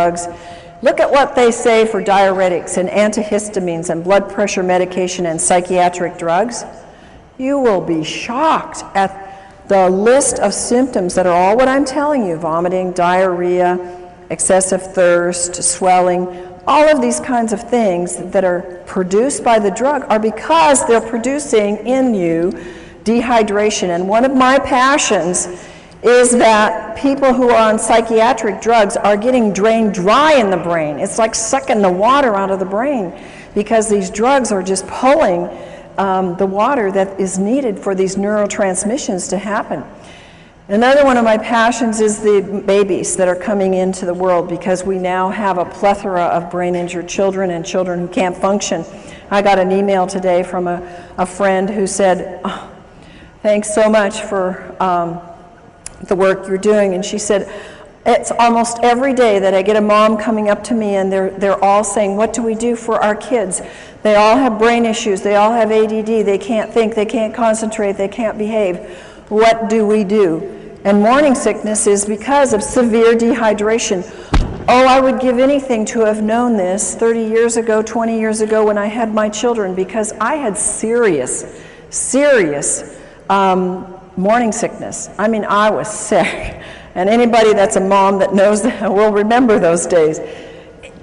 drugs. Look at what they say for diuretics and antihistamines and blood pressure medication and psychiatric drugs. You will be shocked at the list of symptoms that are all what I'm telling you: vomiting, diarrhea, excessive thirst, swelling. All of these kinds of things that are produced by the drug are because they're producing in you dehydration. And one of my passions is that people who are on psychiatric drugs are getting drained dry in the brain. It's like sucking the water out of the brain, because these drugs are just pulling the water that is needed for these neurotransmissions to happen. Another one of my passions is the babies that are coming into the world, because we now have a plethora of brain-injured children and children who can't function. I got an email today from a friend who said, "Oh, thanks so much for the work you're doing." And she said, "It's almost every day that I get a mom coming up to me, and they're all saying, what do we do for our kids? They all have brain issues, they all have ADD, they can't think, they can't concentrate, they can't behave. What do we do?" And morning sickness is because of severe dehydration. Oh, I would give anything to have known this 30 years ago, 20 years ago when I had my children, because I had serious morning sickness. I mean, I was sick. And anybody that's a mom that knows that will remember those days.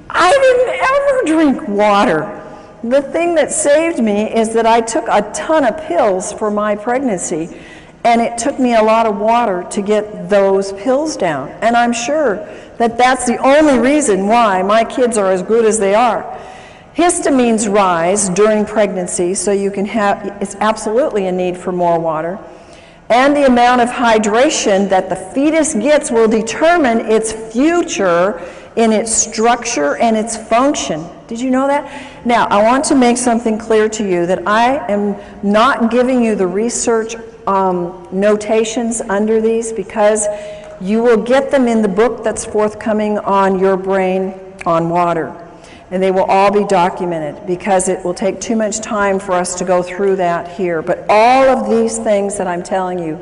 I didn't ever drink water. The thing that saved me is that I took a ton of pills for my pregnancy, and it took me a lot of water to get those pills down. And I'm sure that that's the only reason why my kids are as good as they are. Histamines rise during pregnancy, so you can have, it's absolutely a need for more water. And the amount of hydration that the fetus gets will determine its future in its structure and its function. Did you know that? Now, I want to make something clear to you, that I am not giving you the research notations under these, because you will get them in the book that's forthcoming on Your Brain on Water. And they will all be documented, because it will take too much time for us to go through that here. But all of these things that I'm telling you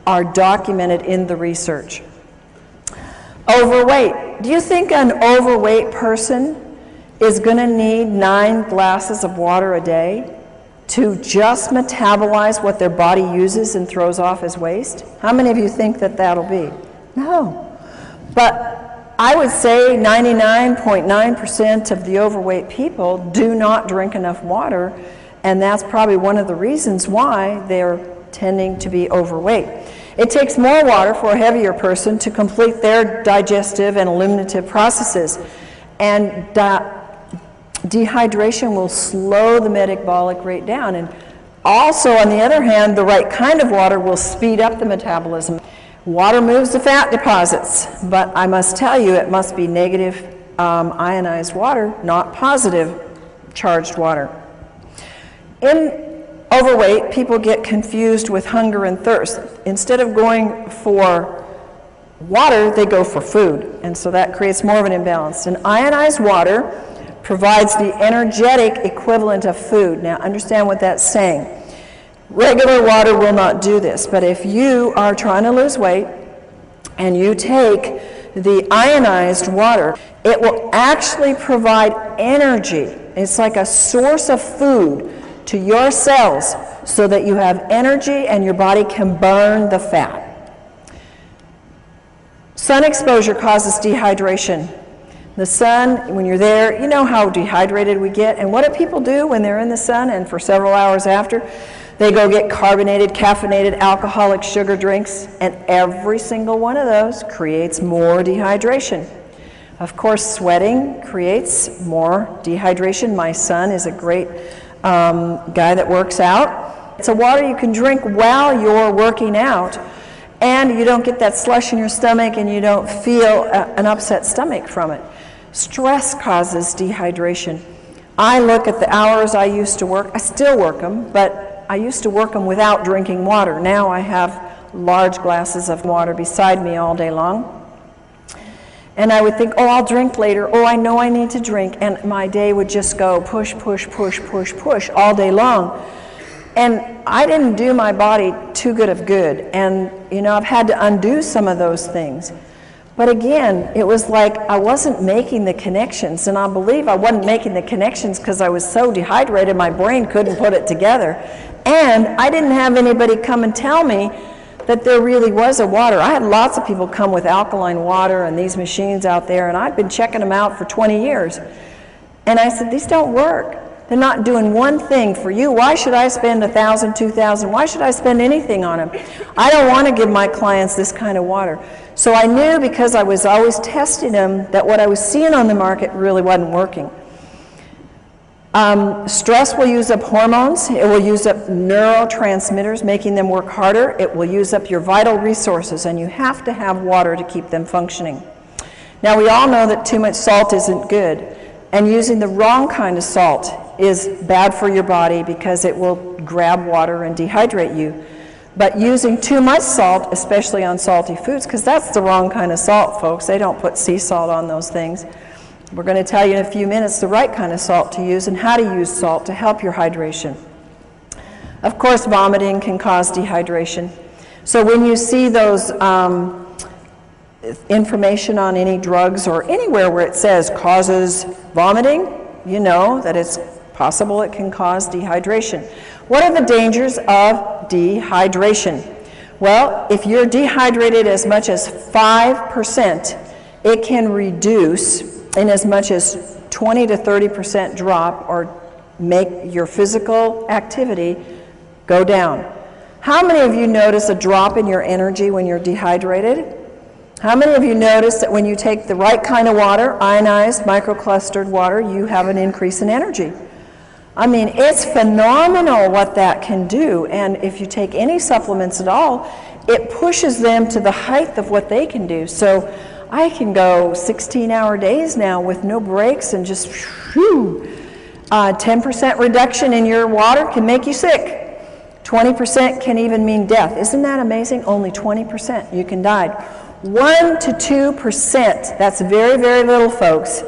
are documented in the research. Overweight. Do you think an overweight person is going to need 9 glasses of water a day to just metabolize what their body uses and throws off as waste? How many of you think that that'll be? No. But I would say 99.9% of the overweight people do not drink enough water, and that's probably one of the reasons why they're tending to be overweight. It takes more water for a heavier person to complete their digestive and eliminative processes, and dehydration will slow the metabolic rate down. And also, on the other hand, the right kind of water will speed up the metabolism. Water moves the fat deposits, but I must tell you, it must be negative ionized water, not positive charged water. In overweight, people get confused with hunger and thirst. Instead of going for water, they go for food, and so that creates more of an imbalance. And ionized water provides the energetic equivalent of food. Now, understand what that's saying. Regular water will not do this, but if you are trying to lose weight and you take the ionized water, it will actually provide energy. It's like a source of food to your cells so that you have energy and your body can burn the fat. Sun exposure causes dehydration. The sun, when you're there, you know how dehydrated we get. And what do people do when they're in the sun and for several hours after? They go get carbonated, caffeinated, alcoholic sugar drinks, and every single one of those creates more dehydration. Of course, sweating creates more dehydration. My son is a great guy that works out. It's a water you can drink while you're working out, and you don't get that slush in your stomach, and you don't feel an upset stomach from it. Stress causes dehydration. I look at the hours I used to work. I still work them, but I used to work them without drinking water. Now I have large glasses of water beside me all day long. And I would think, oh, I'll drink later. Oh, I know I need to drink. And my day would just go push, push, push, push, push all day long. And I didn't do my body too good of good. And, you know, I've had to undo some of those things. But again, it was like I wasn't making the connections, and I believe I wasn't making the connections because I was so dehydrated my brain couldn't put it together. And I didn't have anybody come and tell me that there really was a water. I had lots of people come with alkaline water and these machines out there, and I'd been checking them out for 20 years. And I said, these don't work. They're not doing one thing for you. Why should I spend $1,000, $2,000? Why should I spend anything on them? I don't want to give my clients this kind of water. So I knew, because I was always testing them, that what I was seeing on the market really wasn't working. Stress will use up hormones. It will use up neurotransmitters, making them work harder. It will use up your vital resources, and you have to have water to keep them functioning. Now, we all know that too much salt isn't good, and using the wrong kind of salt is bad for your body because it will grab water and dehydrate you. But using too much salt, especially on salty foods, because that's the wrong kind of salt, folks. They don't put sea salt on those things. We're going to tell you in a few minutes the right kind of salt to use and how to use salt to help your hydration. Of course, vomiting can cause dehydration. So when you see those information on any drugs or anywhere where it says causes vomiting, you know that it's possible it can cause dehydration. What are the dangers of dehydration? Well, if you're dehydrated as much as 5%, it can reduce in as much as 20 to 30% drop or make your physical activity go down. How many of you notice a drop in your energy when you're dehydrated? How many of you notice that when you take the right kind of water, ionized, microclustered water, you have an increase in energy? I mean, it's phenomenal what that can do, and if you take any supplements at all, it pushes them to the height of what they can do. So I can go 16-hour days now with no breaks and just, 10% reduction in your water can make you sick. 20% can even mean death. Isn't that amazing? Only 20% you can die. 1 to 2%, that's very, very little, folks,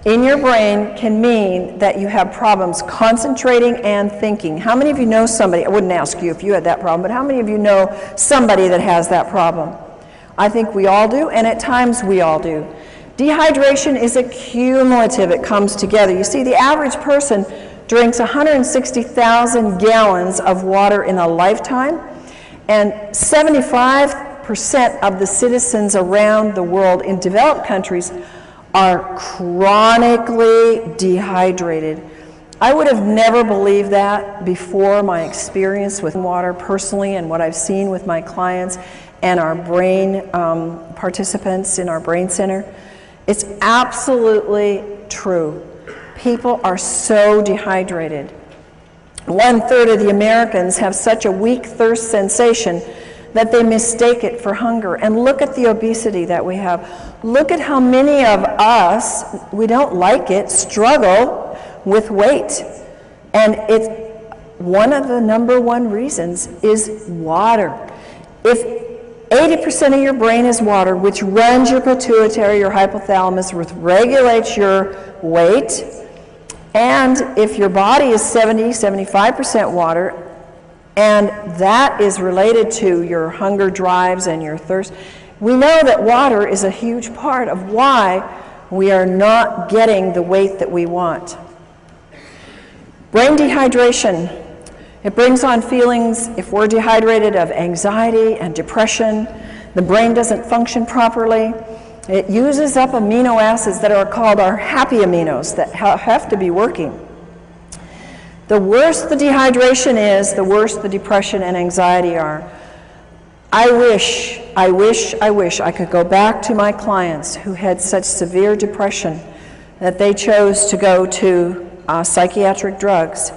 in your brain can mean that you have problems concentrating and thinking. How many of you know somebody, I wouldn't ask you if you had that problem, but how many of you know somebody that has that problem? I think we all do, and at times we all do. Dehydration is a cumulative, it comes together. You see, the average person drinks 160,000 gallons of water in a lifetime, and 75% of the citizens around the world in developed countries are chronically dehydrated. I would have never believed that before my experience with water personally and what I've seen with my clients and our brain participants in our brain center. It's absolutely true. People are so dehydrated. 1/3 of the Americans have such a weak thirst sensation that they mistake it for hunger. And look at the obesity that we have. Look at how many of us, we don't like it, struggle with weight. And it's one of the #1 reasons is water. If 80% of your brain is water, which runs your pituitary, your hypothalamus, which regulates your weight, and if your body is 70–75% water, and that is related to your hunger drives and your thirst, we know that water is a huge part of why we are not getting the weight that we want. Brain dehydration. It brings on feelings, if we're dehydrated, of anxiety and depression. The brain doesn't function properly. It uses up amino acids that are called our happy aminos that have to be working. The worse the dehydration is, the worse the depression and anxiety are. I wish I could go back to my clients who had such severe depression that they chose to go to psychiatric drugs.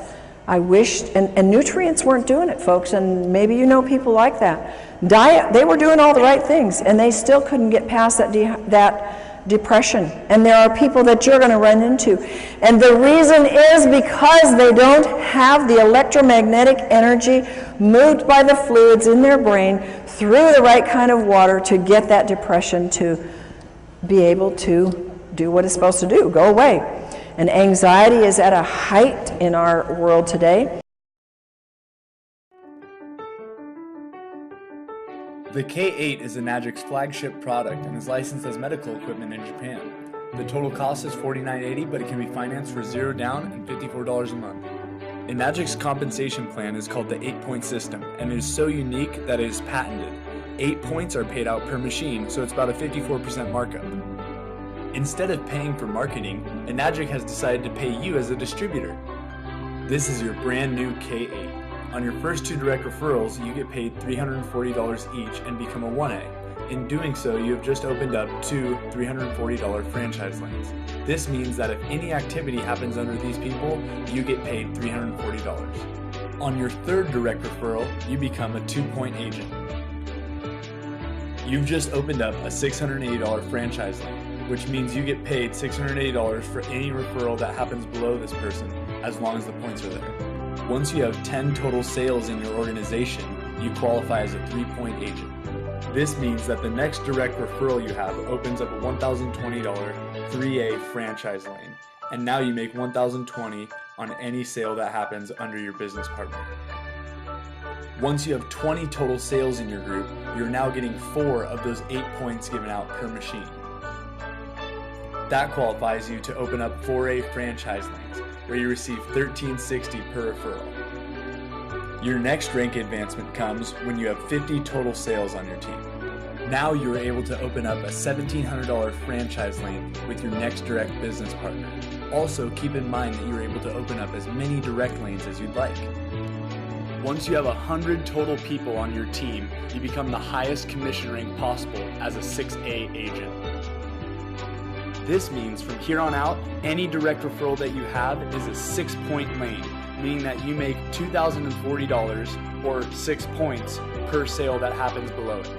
I wish, and nutrients weren't doing it, folks, and maybe you know people like that. Diet, they were doing all the right things, and they still couldn't get past that depression. And there are people that you're going to run into. And the reason is because they don't have the electromagnetic energy moved by the fluids in their brain through the right kind of water to get that depression to be able to do what it's supposed to do, go away. And anxiety is at a height in our world today. The K8 is Enagic's flagship product and is licensed as medical equipment in Japan. The total cost is $49.80, but it can be financed for $0 down and $54 a month. Enagic's compensation plan is called the 8-point system, and it is so unique that it is patented. 8 points are paid out per machine, so it's about a 54% markup. Instead of paying for marketing, Enagic has decided to pay you as a distributor. This is your brand new K8. On your first 2 direct referrals, you get paid $340 each and become a 1A. In doing so, you have just opened up 2 $340 franchise lanes. This means that if any activity happens under these people, you get paid $340. On your 3rd direct referral, you become a 2-point agent. You've just opened up a $680 franchise lane, which means you get paid $680 for any referral that happens below this person, as long as the points are there. Once you have 10 total sales in your organization, you qualify as a 3-point agent. This means that the next direct referral you have opens up a $1,020 3A franchise lane, and now you make $1,020 on any sale that happens under your business partner. Once you have 20 total sales in your group, you're now getting 4 of those 8 points given out per machine. That qualifies you to open up 4A franchise lanes, where you receive $1,360 per referral. Your next rank advancement comes when you have 50 total sales on your team. Now you are able to open up a $1,700 franchise lane with your next direct business partner. Also, keep in mind that you're able to open up as many direct lanes as you'd like. Once you have 100 total people on your team, you become the highest commission rank possible as a 6A agent. This means from here on out, any direct referral that you have is a 6-point lane, meaning that you make $2,040 or 6 points per sale that happens below it.